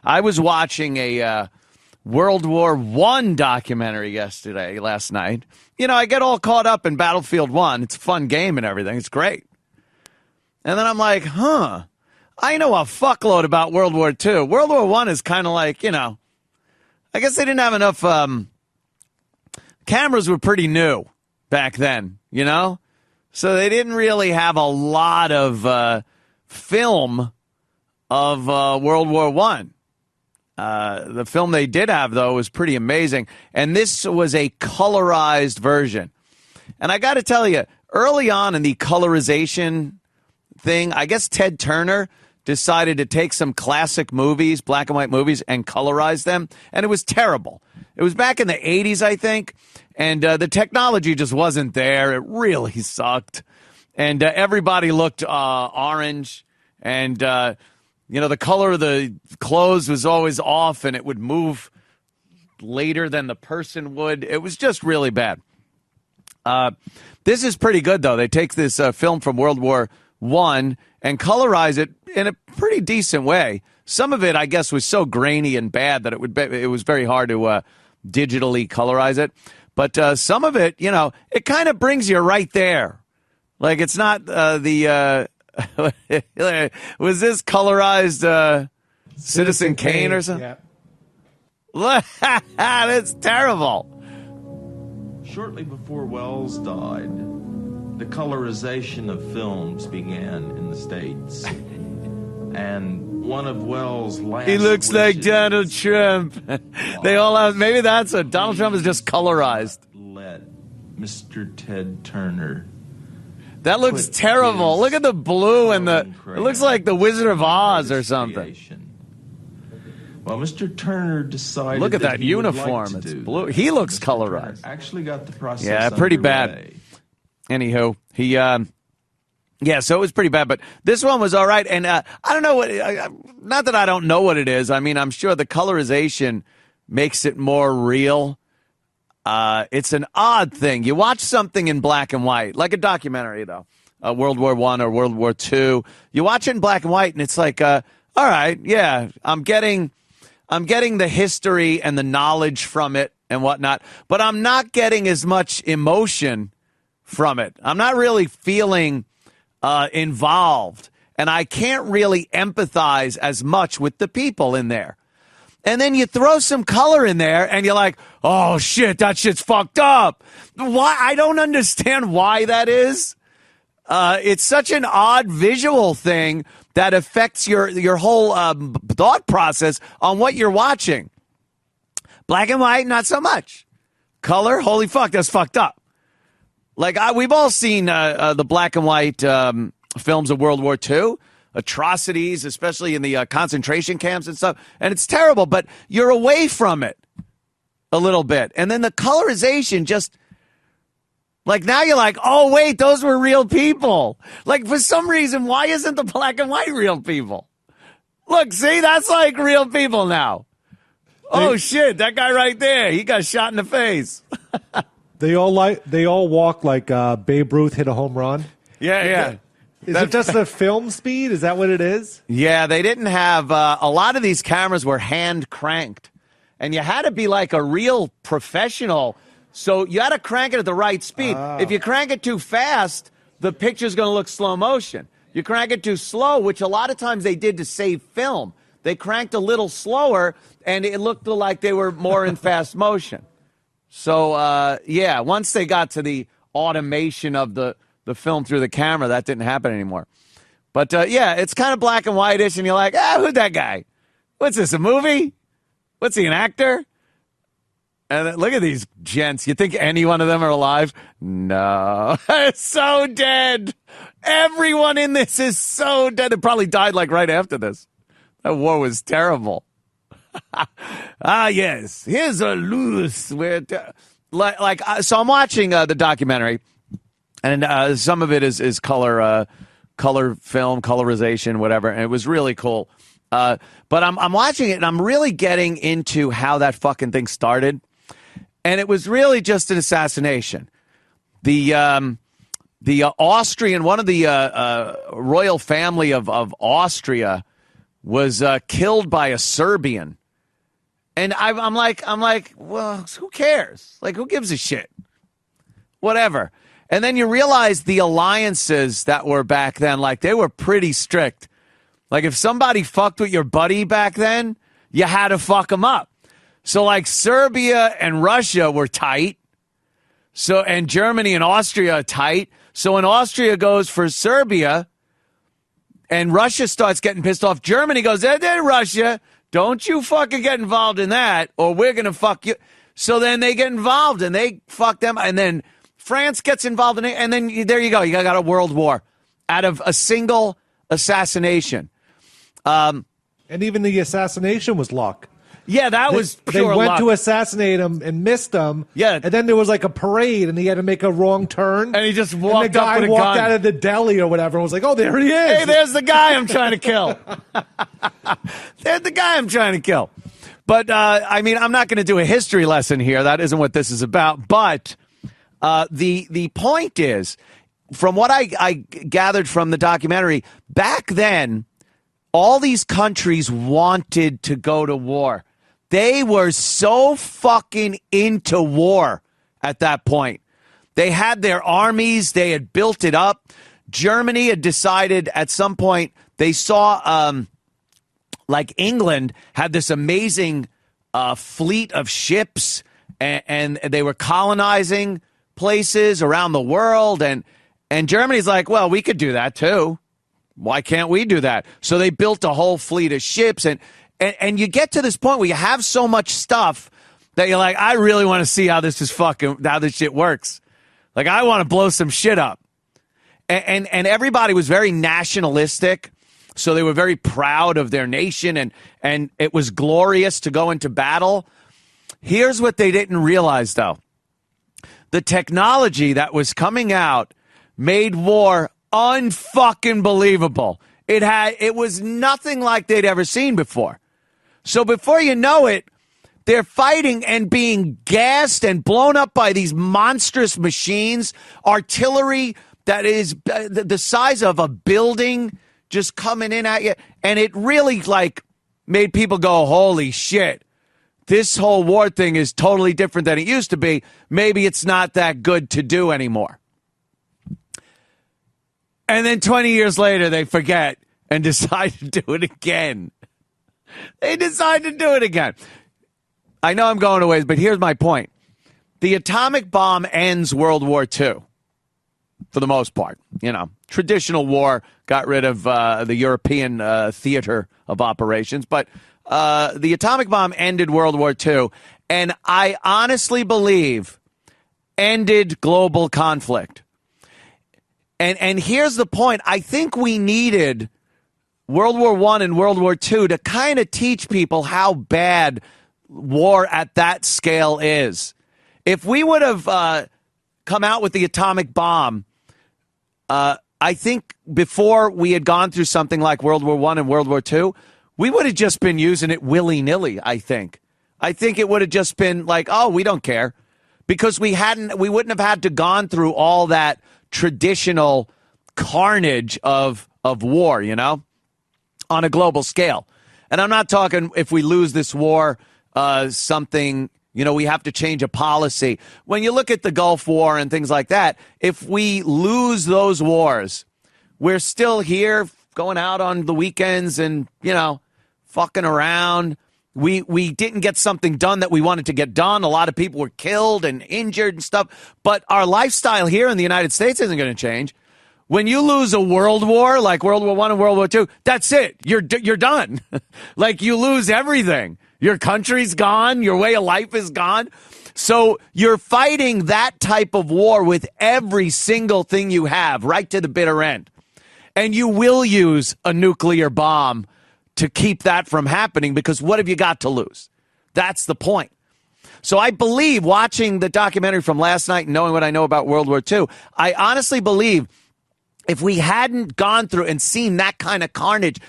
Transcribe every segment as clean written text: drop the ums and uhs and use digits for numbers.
I was watching a World War I documentary last night. You know, I get all caught up in Battlefield 1. It's a fun game and everything. It's great. And then I'm like, I know a fuckload about World War II. World War I is kind of like, you know, I guess they didn't have enough, cameras were pretty new back then, you know? So they didn't really have a lot of film of World War I. The film they did have, though, was pretty amazing. And this was a colorized version. And I got to tell you, early on in the colorization thing, I guess Ted Turner decided to take some classic movies, black and white movies, and colorize them. And it was terrible. It was back in the 80s, I think. And the technology just wasn't there. It really sucked. And everybody looked orange. And, you know, the color of the clothes was always off, and it would move later than the person would. It was just really bad. This is pretty good, though. They take this film from World War I and colorize it in a pretty decent way. Some of it, I guess, was so grainy and bad that it was very hard to digitally colorize it. But some of it, you know, it kind of brings you right there. Like, it's not was this colorized Citizen Kane or something? Yeah. That's terrible. Shortly before Wells died, the colorization of films began in the States. And one of Wells' last He looks like Donald Trump. They all have, maybe that's it. Donald Trump is just colorized. Let Mr. Ted Turner. That looks terrible. Look at the blue and it looks like the Wizard of Oz or something. Well, Mr. Turner decided. Look at that he uniform. Like it's blue. He looks colorized. Actually got the process. Yeah, pretty underway. bad. Anywho, yeah, so it was pretty bad, but this one was all right. And I don't know what, not that I don't know what it is. I mean, I'm sure the colorization makes it more real. It's an odd thing. You watch something in black and white, like a documentary, though, World War I or World War II. You watch it in black and white, and it's like, all right, yeah, I'm getting the history and the knowledge from it and whatnot, but I'm not getting as much emotion from it. I'm not really feeling involved, and I can't really empathize as much with the people in there. And then you throw some color in there, and you're like, oh, shit, that shit's fucked up. Why? I don't understand why that is. It's such an odd visual thing that affects your whole thought process on what you're watching. Black and white, not so much. Color, holy fuck, that's fucked up. Like, we've all seen the black and white films of World War II, atrocities, especially in the concentration camps and stuff, and it's terrible, but you're away from it a little bit. And then the colorization just, like, now you're like, oh, wait, those were real people. Like, for some reason, why isn't the black and white real people? Look, see, that's like real people now. Oh, shit, that guy right there, he got shot in the face. They all walk like Babe Ruth hit a home run. Yeah. Is it just the film speed? Is that what it is? Yeah, they didn't have a lot of these cameras were hand cranked, and you had to be like a real professional. So you had to crank it at the right speed. Oh. If you crank it too fast, the picture's going to look slow motion. You crank it too slow, which a lot of times they did to save film. They cranked a little slower, and it looked like they were more in fast motion. So, yeah, once they got to the automation of the film through the camera, that didn't happen anymore. But, yeah, it's kind of black and white-ish, and you're like, who's that guy? What's this, a movie? What's he, an actor? And look at these gents. You think any one of them are alive? No. It's so dead. Everyone in this is so dead. They probably died, like, right after this. That war was terrible. Yes. Here's a loose. So I'm watching the documentary, and some of it is color film, colorization, whatever, and it was really cool. But I'm watching it, and I'm really getting into how that fucking thing started, and it was really just an assassination. The Austrian, one of the royal family of Austria was killed by a Serbian. And I'm like, well, who cares? Like, who gives a shit? Whatever. And then you realize the alliances that were back then, like, they were pretty strict. Like, if somebody fucked with your buddy back then, you had to fuck them up. So, like, Serbia and Russia were tight. So, and Germany and Austria are tight. So when Austria goes for Serbia and Russia starts getting pissed off, Germany goes, hey, Russia, don't you fucking get involved in that or we're going to fuck you. So then they get involved and they fuck them. And then France gets involved in it. And then there you go. You got a world war out of a single assassination. And even the assassination was luck. Yeah, that was pure They went luck. to assassinate him and missed him. Yeah. And then there was like a parade and he had to make a wrong turn. And he just walked and the guy up with a walked gun. out of the deli or whatever and was like, oh, there he is. Hey, there's the guy I'm trying to kill. There's the guy I'm trying to kill. But, I mean, I'm not going to do a history lesson here. That isn't what this is about. But the point is, from what I gathered from the documentary, back then, all these countries wanted to go to war. They were so fucking into war at that point. They had their armies. They had built it up. Germany had decided at some point, they saw like England had this amazing fleet of ships and they were colonizing places around the world. And Germany's like, well, we could do that too. Why can't we do that? So they built a whole fleet of ships and you get to this point where you have so much stuff that you're like, I really want to see how this shit works. Like, I want to blow some shit up. And everybody was very nationalistic. So they were very proud of their nation and it was glorious to go into battle. Here's what they didn't realize, though. The technology that was coming out made war unfucking believable. It was nothing like they'd ever seen before. So before you know it, they're fighting and being gassed and blown up by these monstrous machines, artillery that is the size of a building just coming in at you. And it really, like, made people go, holy shit, this whole war thing is totally different than it used to be. Maybe it's not that good to do anymore. And then 20 years later, they forget and decide to do it again. They decide to do it again. I know I'm going a ways, but here's my point. The atomic bomb ends World War II, for the most part. You know, traditional war got rid of the European theater of operations, but the atomic bomb ended World War II, and I honestly believe ended global conflict. And here's the point. I think we needed World War I and World War II to kind of teach people how bad war at that scale is. If we would have come out with the atomic bomb, I think before we had gone through something like World War I and World War II, we would have just been using it willy-nilly, I think. I think it would have just been like, oh, we don't care. Because we wouldn't have had to gone through all that traditional carnage of war, you know, on a global scale. And I'm not talking if we lose this war, something, you know, we have to change a policy. When you look at the Gulf War and things like that, if we lose those wars, we're still here going out on the weekends and, you know, fucking around. We didn't get something done that we wanted to get done. A lot of people were killed and injured and stuff. But our lifestyle here in the United States isn't going to change. When you lose a world war, like World War I and World War II, that's it. You're done. Like, you lose everything. Your country's gone. Your way of life is gone. So you're fighting that type of war with every single thing you have, right to the bitter end. And you will use a nuclear bomb to keep that from happening, because what have you got to lose? That's the point. So I believe, watching the documentary from last night and knowing what I know about World War II, I honestly believe if we hadn't gone through and seen that kind of carnage,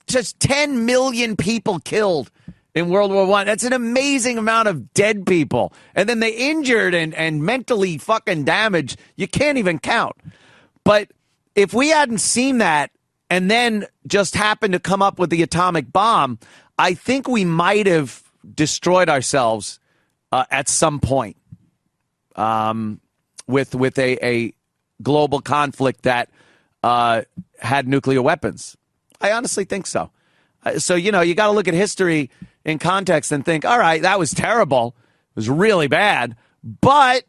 just 10 million people killed in World War I, that's an amazing amount of dead people. And then they injured and mentally fucking damaged, you can't even count. But if we hadn't seen that, and then just happened to come up with the atomic bomb, I think we might have destroyed ourselves at some point with a global conflict that had nuclear weapons. I honestly think so. So, you got to look at history in context and think, all right, that was terrible. It was really bad. But,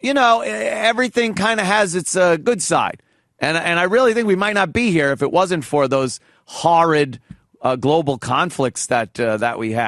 everything kind of has its good side. And I really think we might not be here if it wasn't for those horrid global conflicts that we had.